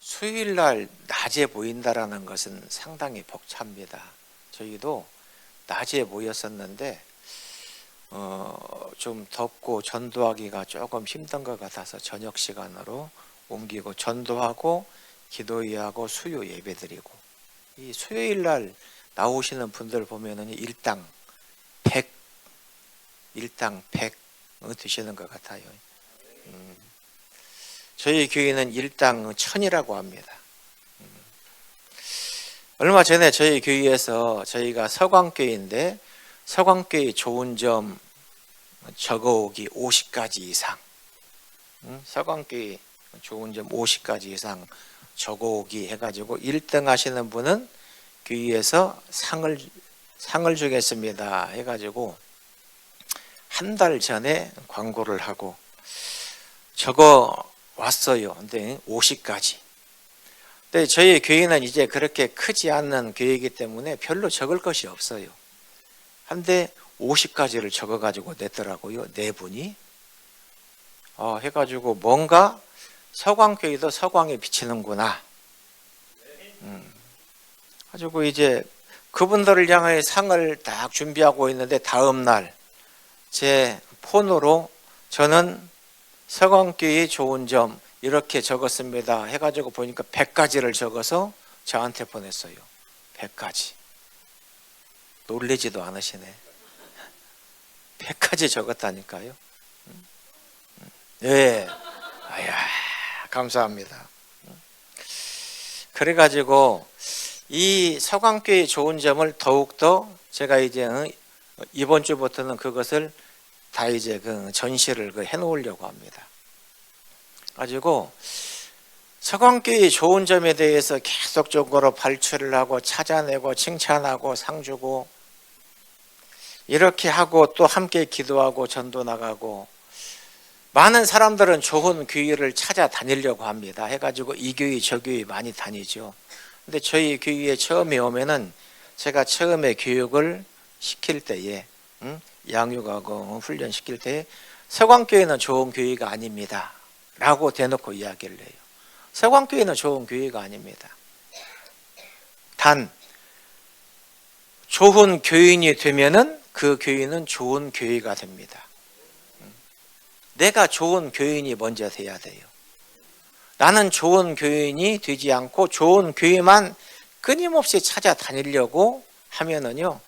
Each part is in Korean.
수요일 날 낮에 모인다라는 것은 상당히 벅찹니다. 저희도 낮에 모였었는데 좀 덥고 전도하기가 조금 힘든 것 같아서 저녁 시간으로 옮기고 전도하고 기도회하고 수요 예배드리고, 이 수요일 날 나오시는 분들 보면은 일당 100 드시는 것 같아요. 저희 교회는 일당 1000이라고 합니다. 얼마 전에 저희 교회에서, 저희가 서광교회인데 서광교회 좋은 점 적어오기 50가지 이상, 서광교회 좋은 점 50가지 이상 적어오기 해가지고 1등 하시는 분은 교회에서 상을 주겠습니다 해가지고 한 달 전에 광고를 하고 적어 왔어요. 근데 50가지. 근데 저희 교회는 이제 그렇게 크지 않는 교회이기 때문에 별로 적을 것이 없어요. 한데 50가지를 적어가지고 냈더라고요. 네 분이. 해가지고 뭔가 서광교회도 서광에 비치는구나. 가지고 이제 그분들을 향해 상을 딱 준비하고 있는데 다음날 제 폰으로 저는 서광교회의 좋은 점 이렇게 적었습니다 해가지고 보니까 100가지를 적어서 저한테 보냈어요. 100가지. 놀라지도 않으시네. 100가지 적었다니까요. 네. 아야, 감사합니다. 그래가지고 이 서광교회의 좋은 점을 더욱더 제가 이제 이번 주부터는 그것을 다 이제 전시를 해놓으려고 합니다. 가지고 서광교회의 좋은 점에 대해서 계속적으로 발표를 하고 찾아내고 칭찬하고 상 주고 이렇게 하고 또 함께 기도하고 전도 나가고, 많은 사람들은 좋은 교회를 찾아다니려고 합니다. 해가지고 이 교회 저 교회 많이 다니죠. 근데 저희 교회에 처음에 오면은 제가 처음에 교육을 시킬 때에 양육하고 훈련시킬 때 서광교회는 좋은 교회가 아닙니다 라고 대놓고 이야기를 해요. 서광교회는 좋은 교회가 아닙니다. 단 좋은 교인이 되면은 그 교회는 좋은 교회가 됩니다. 내가 좋은 교인이 먼저 돼야 돼요. 나는 좋은 교인이 되지 않고 좋은 교회만 끊임없이 찾아다니려고 하면은요,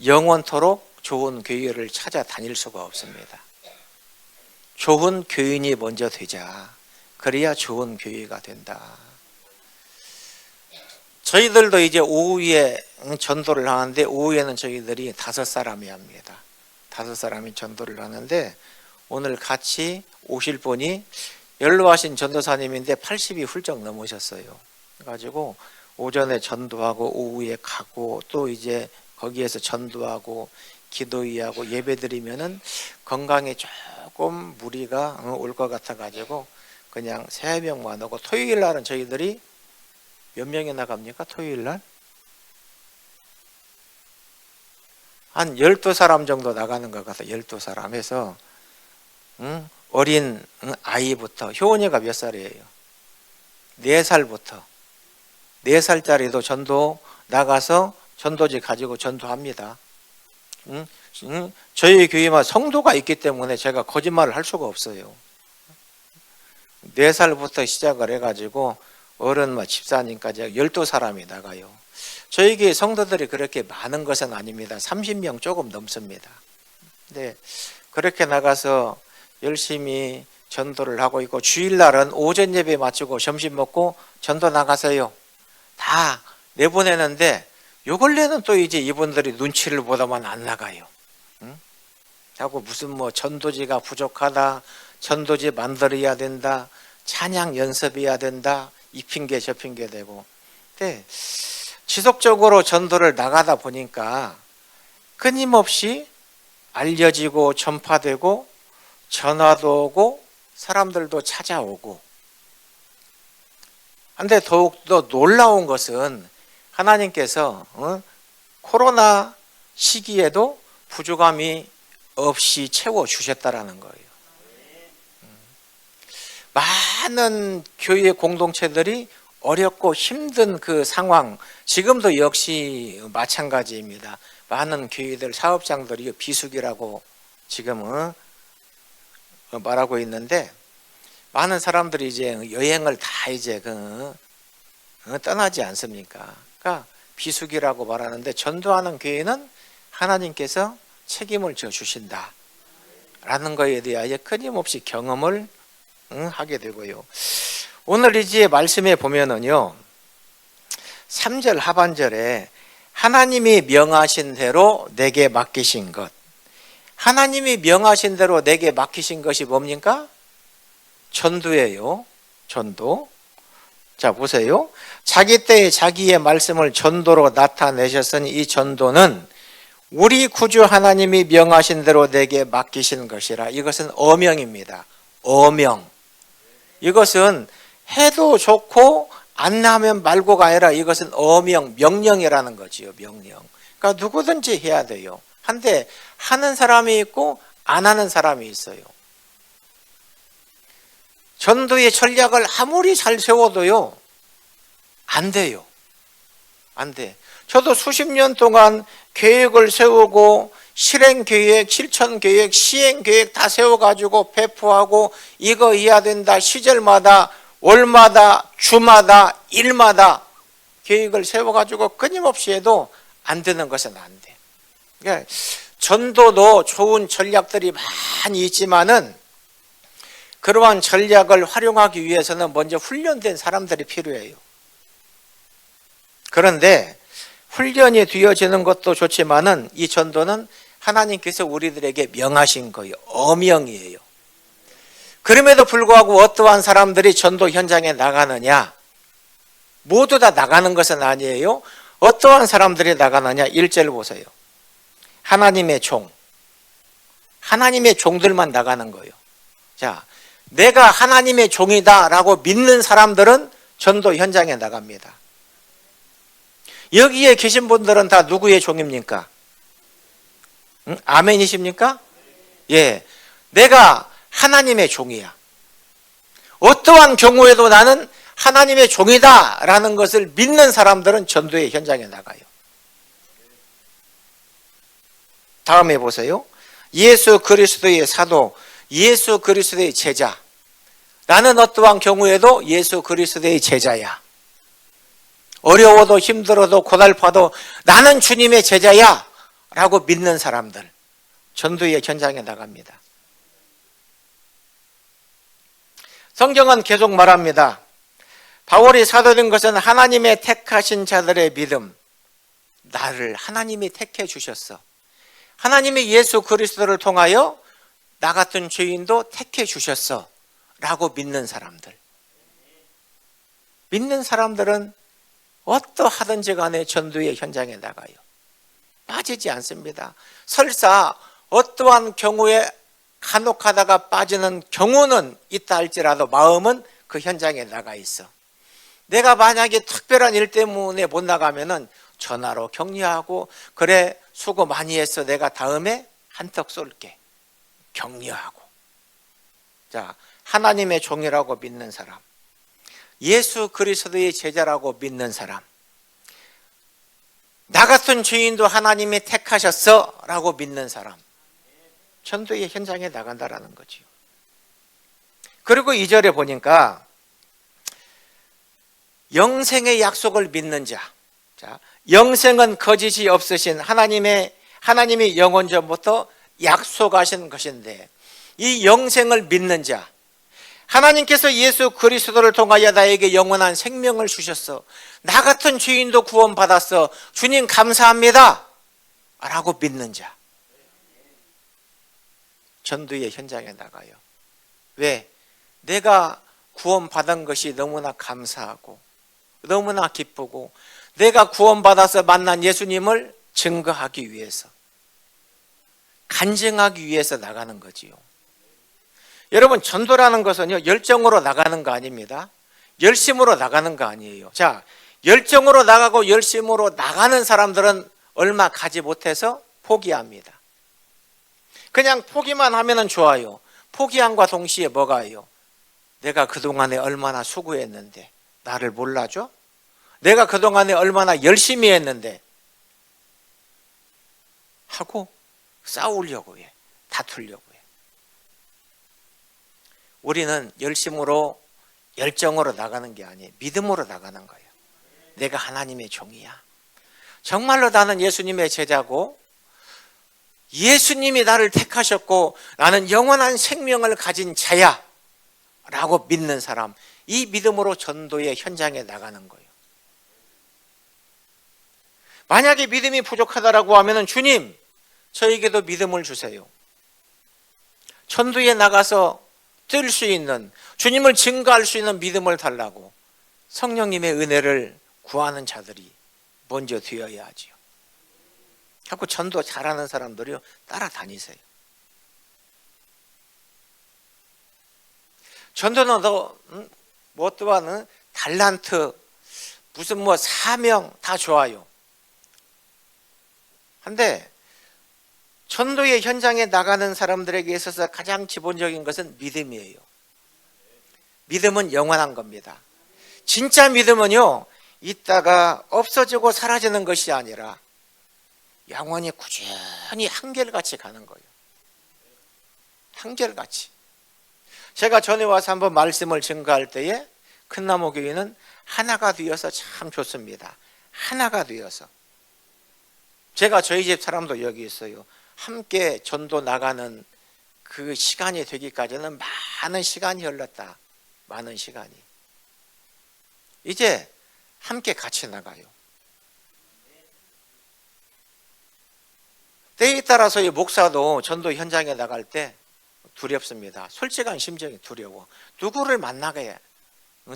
영원토록 좋은 교회를 찾아다닐 수가 없습니다. 좋은 교인이 먼저 되자. 그래야 좋은 교회가 된다. 저희들도 이제 오후에 전도를 하는데, 오후에는 저희들이 5사람이 합니다. 5사람이 전도를 하는데, 오늘 같이 오실 분이 연로하신 전도사님인데 80이 훌쩍 넘으셨어요. 그래가지고 오전에 전도하고 오후에 가고 또 이제 거기에서 전도하고 기도회하고 예배드리면은 건강에 조금 무리가 올 것 같아가지고 그냥 3명만 오고, 토요일 날은 저희들이 몇 명이 나갑니까? 토요일 날? 한 12사람 정도 나가는 것 같아요. 12사람 해서 어린 아이부터, 효은이가 몇 살이에요? 4살부터 4살짜리도 전도 나가서 전도지 가지고 전도합니다. 저희 교회만 성도가 있기 때문에 제가 거짓말을 할 수가 없어요. 4살부터 시작을 해가지고 어른 집사님까지 12사람이 나가요. 저희 교회 성도들이 그렇게 많은 것은 아닙니다. 30명 조금 넘습니다. 근데 그렇게 나가서 열심히 전도를 하고 있고, 주일날은 오전 예배 마치고 점심 먹고 전도 나가세요 다 내보내는데, 요 근래는 또 이제 이분들이 눈치를 보다만 안 나가요. 하고 무슨 전도지가 부족하다, 전도지 만들어야 된다, 찬양 연습해야 된다, 이 핑계 저 핑계 대고. 근데 지속적으로 전도를 나가다 보니까 끊임없이 알려지고 전파되고 전화도 오고 사람들도 찾아오고. 그런데 더욱더 놀라운 것은 하나님께서 코로나 시기에도 부족함이 없이 채워주셨다라는 거예요. 많은 교회 공동체들이 어렵고 힘든 그 상황, 지금도 역시 마찬가지입니다. 많은 교회들, 사업장들이 비수기라고 지금은 말하고 있는데, 많은 사람들이 이제 여행을 다 이제 떠나지 않습니까? 그러니까 비수기라고 말하는데, 전도하는 교회는 하나님께서 책임을 져 주신다 라는 것에 대하여 끊임없이 경험을 하게 되고요. 오늘 이제 말씀에 보면은요, 3절 하반절에 하나님이 명하신 대로 내게 맡기신 것, 하나님이 명하신 대로 내게 맡기신 것이 뭡니까? 전도예요. 전도. 자, 보세요. 자기 때에 자기의 말씀을 전도로 나타내셨으니 이 전도는 우리 구주 하나님이 명하신 대로 내게 맡기신 것이라. 이것은 어명입니다. 어명. 이것은 해도 좋고 안 하면 말고가 아니라 이것은 어명, 명령이라는 거지요. 명령. 그러니까 누구든지 해야 돼요. 한데 하는 사람이 있고 안 하는 사람이 있어요. 전도의 전략을 아무리 잘 세워도요, 안 돼요. 안 돼. 저도 수십 년 동안 계획을 세우고 실행계획, 실천계획, 시행계획 다 세워가지고 배포하고 이거 해야 된다. 시절마다, 월마다, 주마다, 일마다 계획을 세워가지고 끊임없이 해도 안 되는 것은 안 돼. 그러니까 전도도 좋은 전략들이 많이 있지만은 그러한 전략을 활용하기 위해서는 먼저 훈련된 사람들이 필요해요. 그런데 훈련이 되어지는 것도 좋지만은 이 전도는 하나님께서 우리들에게 명하신 거예요. 어명이에요. 그럼에도 불구하고 어떠한 사람들이 전도 현장에 나가느냐? 모두 다 나가는 것은 아니에요. 어떠한 사람들이 나가느냐? 1절 보세요. 하나님의 종. 하나님의 종들만 나가는 거예요. 자, 내가 하나님의 종이다라고 믿는 사람들은 전도 현장에 나갑니다. 여기에 계신 분들은 다 누구의 종입니까? 아멘이십니까? 예, 내가 하나님의 종이야. 어떠한 경우에도 나는 하나님의 종이다라는 것을 믿는 사람들은 전도의 현장에 나가요. 다음에 보세요. 예수 그리스도의 사도, 예수 그리스도의 제자. 나는 어떠한 경우에도 예수 그리스도의 제자야. 어려워도 힘들어도 고달파도 나는 주님의 제자야 라고 믿는 사람들, 전도의 현장에 나갑니다. 성경은 계속 말합니다. 바울이 사도된 것은 하나님의 택하신 자들의 믿음. 나를 하나님이 택해 주셨어. 하나님이 예수 그리스도를 통하여 나 같은 죄인도 택해 주셨어 라고 믿는 사람들. 믿는 사람들은 어떠하든지 간에 전도의 현장에 나가요. 빠지지 않습니다. 설사 어떠한 경우에 간혹하다가 빠지는 경우는 있다 할지라도 마음은 그 현장에 나가 있어. 내가 만약에 특별한 일 때문에 못 나가면은 전화로 격려하고, 그래 수고 많이 했어, 내가 다음에 한턱 쏠게, 격려하고. 자, 하나님의 종이라고 믿는 사람, 예수 그리스도의 제자라고 믿는 사람, 나 같은 죄인도 하나님이 택하셨어 라고 믿는 사람, 전도의 현장에 나간다라는 거죠. 그리고 2절에 보니까 영생의 약속을 믿는 자. 자, 영생은 거짓이 없으신 하나님이 영원 전부터 약속하신 것인데, 이 영생을 믿는 자, 하나님께서 예수 그리스도를 통하여 나에게 영원한 생명을 주셨어, 나 같은 죄인도 구원받았어, 주님 감사합니다 라고 믿는 자, 전도의 현장에 나가요. 왜? 내가 구원받은 것이 너무나 감사하고 너무나 기쁘고 내가 구원받아서 만난 예수님을 증거하기 위해서, 간증하기 위해서 나가는 거지요. 여러분, 전도라는 것은요, 열정으로 나가는 거 아닙니다. 열심으로 나가는 거 아니에요. 자, 열정으로 나가고 열심으로 나가는 사람들은 얼마 가지 못해서 포기합니다. 그냥 포기만 하면은 좋아요. 포기함과 동시에 뭐가 해요? 내가 그동안에 얼마나 수고했는데, 나를 몰라줘? 내가 그동안에 얼마나 열심히 했는데 하고 싸우려고 해. 다투려고 해. 우리는 열심으로 열정으로 나가는 게 아니에요. 믿음으로 나가는 거예요. 내가 하나님의 종이야. 정말로 나는 예수님의 제자고 예수님이 나를 택하셨고 나는 영원한 생명을 가진 자야 라고 믿는 사람, 이 믿음으로 전도의 현장에 나가는 거예요. 만약에 믿음이 부족하다라고 하면 주님, 저에게도 믿음을 주세요. 전도에 나가서 뛸 수 있는, 주님을 증거할 수 있는 믿음을 달라고 성령님의 은혜를 구하는 자들이 먼저 되어야 하지요. 자꾸 전도 잘하는 사람들이요, 따라다니세요. 전도는 뭐 또한 달란트, 무슨 뭐 사명 다 좋아요. 한데 전도의 현장에 나가는 사람들에게 있어서 가장 기본적인 것은 믿음이에요. 믿음은 영원한 겁니다. 진짜 믿음은요, 있다가 없어지고 사라지는 것이 아니라 영원히 꾸준히 한결같이 가는 거예요. 한결같이. 제가 전에 와서 한번 말씀을 증거할 때에 큰나무교회는 하나가 되어서 참 좋습니다. 하나가 되어서. 제가 저희 집 사람도 여기 있어요. 함께 전도 나가는 그 시간이 되기까지는 많은 시간이 흘렀다. 많은 시간이. 이제 함께 같이 나가요. 때에 따라서 이 목사도 전도 현장에 나갈 때 두렵습니다. 솔직한 심정이 두려워. 누구를 만나게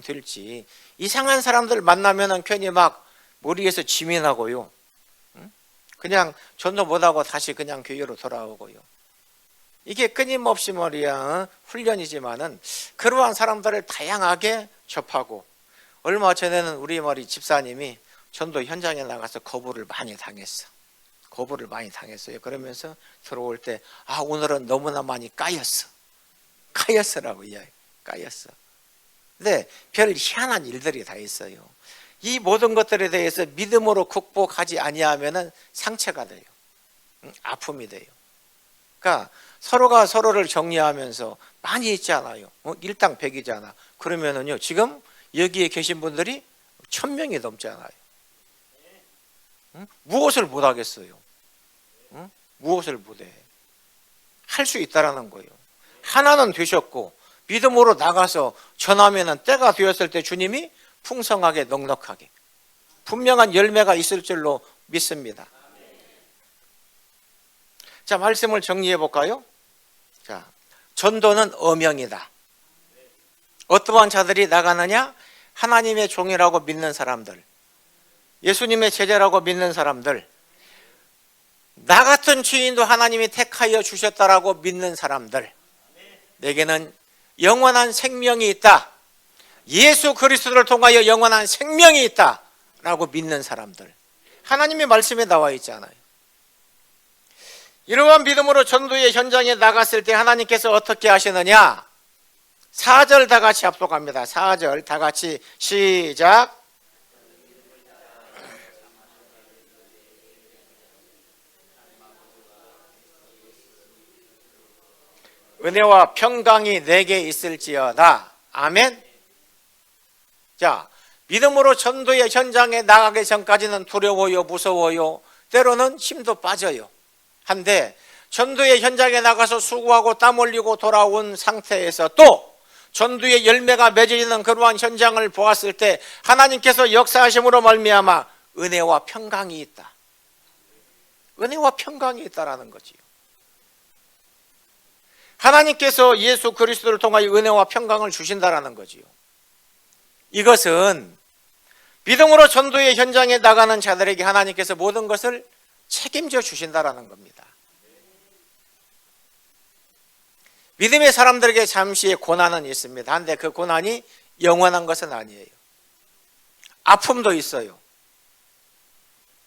될지. 이상한 사람들 만나면 괜히 막 머리에서 짐이 나고요. 그냥 전도 못하고 다시 그냥 교회로 돌아오고요. 이게 끊임없이 말이야 훈련이지만은 그러한 사람들을 다양하게 접하고, 얼마 전에는 우리 집사님이 전도 현장에 나가서 거부를 많이 당했어. 거부를 많이 당했어요. 그러면서 들어올 때 오늘은 너무나 많이 까였어. 까였어라고 이야기. 까였어. 근데 별 희한한 일들이 다 있어요. 이 모든 것들에 대해서 믿음으로 극복하지 아니하면은 상처가 돼요. 아픔이 돼요. 그러니까 서로가 서로를 정리하면서 많이 있잖아요. 일당백이잖아. 그러면은요, 지금 여기에 계신 분들이 1000명이 넘잖아요. 무엇을 못 하겠어요? 무엇을 못해? 할 수 있다라는 거예요. 하나는 되셨고 믿음으로 나가서 전하면은 때가 되었을 때 주님이 풍성하게 넉넉하게 분명한 열매가 있을 줄로 믿습니다. 자, 말씀을 정리해 볼까요? 자, 전도는 어명이다. 어떠한 자들이 나가느냐? 하나님의 종이라고 믿는 사람들, 예수님의 제자라고 믿는 사람들, 나 같은 죄인도 하나님이 택하여 주셨다라고 믿는 사람들, 내게는 영원한 생명이 있다, 예수 그리스도를 통하여 영원한 생명이 있다라고 믿는 사람들, 하나님의 말씀에 나와 있잖아요. 이러한 믿음으로 전도의 현장에 나갔을 때 하나님께서 어떻게 하시느냐? 4절 다 같이 합독합니다. 4절 다 같이 시작. 은혜와 평강이 내게 있을지어다. 아멘. 자, 믿음으로 전도의 현장에 나가기 전까지는 두려워요, 무서워요, 때로는 힘도 빠져요. 한데 전도의 현장에 나가서 수고하고 땀 흘리고 돌아온 상태에서 또 전도의 열매가 맺어지는 그러한 현장을 보았을 때 하나님께서 역사하심으로 말미암아 은혜와 평강이 있다. 은혜와 평강이 있다라는 거지요. 하나님께서 예수 그리스도를 통하여 은혜와 평강을 주신다라는 거지요. 이것은 믿음으로 전도의 현장에 나가는 자들에게 하나님께서 모든 것을 책임져 주신다라는 겁니다. 믿음의 사람들에게 잠시의 고난은 있습니다. 한데 그 고난이 영원한 것은 아니에요. 아픔도 있어요.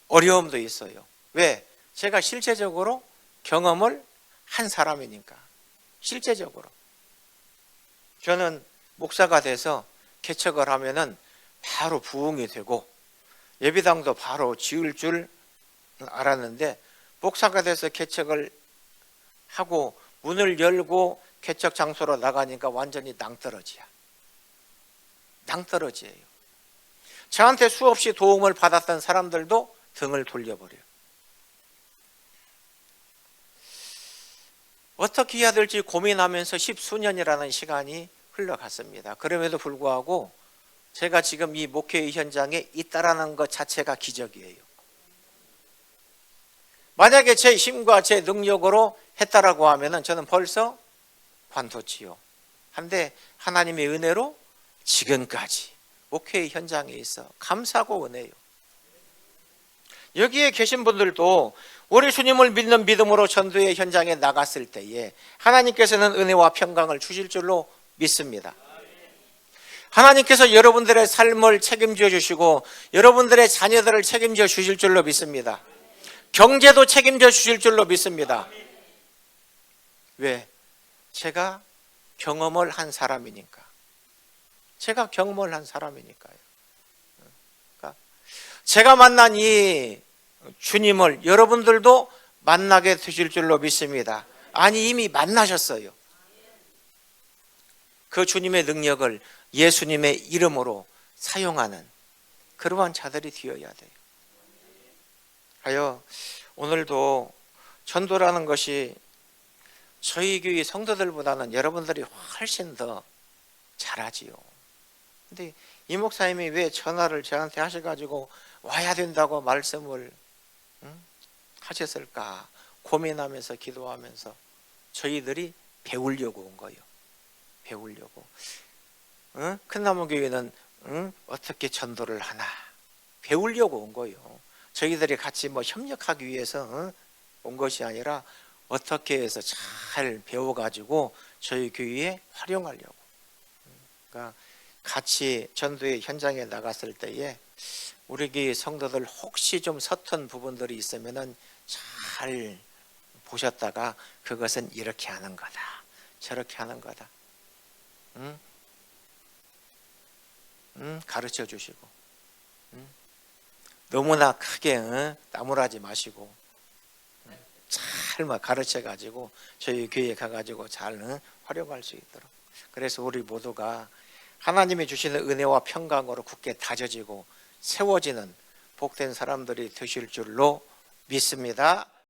어려움도 있어요. 왜? 제가 실제적으로 경험을 한 사람이니까. 실제적으로. 저는 목사가 돼서 개척을 하면은 바로 부흥이 되고 예배당도 바로 지을 줄 알았는데 목사가 돼서 개척을 하고 문을 열고 개척 장소로 나가니까 완전히 낭떠러지야. 낭떠러지예요. 저한테 수없이 도움을 받았던 사람들도 등을 돌려버려요. 어떻게 해야 될지 고민하면서 10수년이라는 시간이 흘러갔습니다. 그럼에도 불구하고 제가 지금 이 목회의 현장에 있다라는 것 자체가 기적이에요. 만약에 제 힘과 제 능력으로 했다라고 하면은 저는 벌써 관뒀지요. 한데 하나님의 은혜로 지금까지 목회의 현장에 있어 감사하고 은혜요. 여기에 계신 분들도 우리 주님을 믿는 믿음으로 전도의 현장에 나갔을 때에 하나님께서는 은혜와 평강을 주실 줄로 믿습니다. 하나님께서 여러분들의 삶을 책임져 주시고 여러분들의 자녀들을 책임져 주실 줄로 믿습니다. 경제도 책임져 주실 줄로 믿습니다. 왜? 제가 경험을 한 사람이니까. 제가 경험을 한 사람이니까요. 그러니까 제가 만난 이 주님을 여러분들도 만나게 되실 줄로 믿습니다. 아니 이미 만나셨어요. 그 주님의 능력을 예수님의 이름으로 사용하는 그러한 자들이 되어야 돼요. 하여 오늘도 전도라는 것이 저희 교회 성도들보다는 여러분들이 훨씬 더 잘하지요. 근데 이 목사님이 왜 전화를 저한테 하셔가지고 와야 된다고 말씀을 하셨을까 고민하면서 기도하면서 저희들이 배우려고 온 거예요. 배우려고. 큰나무교회는 어떻게 전도를 하나 배우려고 온 거예요. 저희들이 같이 협력하기 위해서 온 것이 아니라 어떻게 해서 잘 배워가지고 저희 교회에 활용하려고. 그러니까 같이 전도의 현장에 나갔을 때에 우리 교회 성도들 혹시 좀 서툰 부분들이 있으면은 잘 보셨다가 그것은 이렇게 하는 거다, 저렇게 하는 거다. 가르쳐 주시고 너무나 크게 나무라지 마시고 잘 가르쳐 가지고 저희 교회에 가가지고 잘 활용할 수 있도록. 그래서 우리 모두가 하나님이 주시는 은혜와 평강으로 굳게 다져지고 세워지는 복된 사람들이 되실 줄로 믿습니다.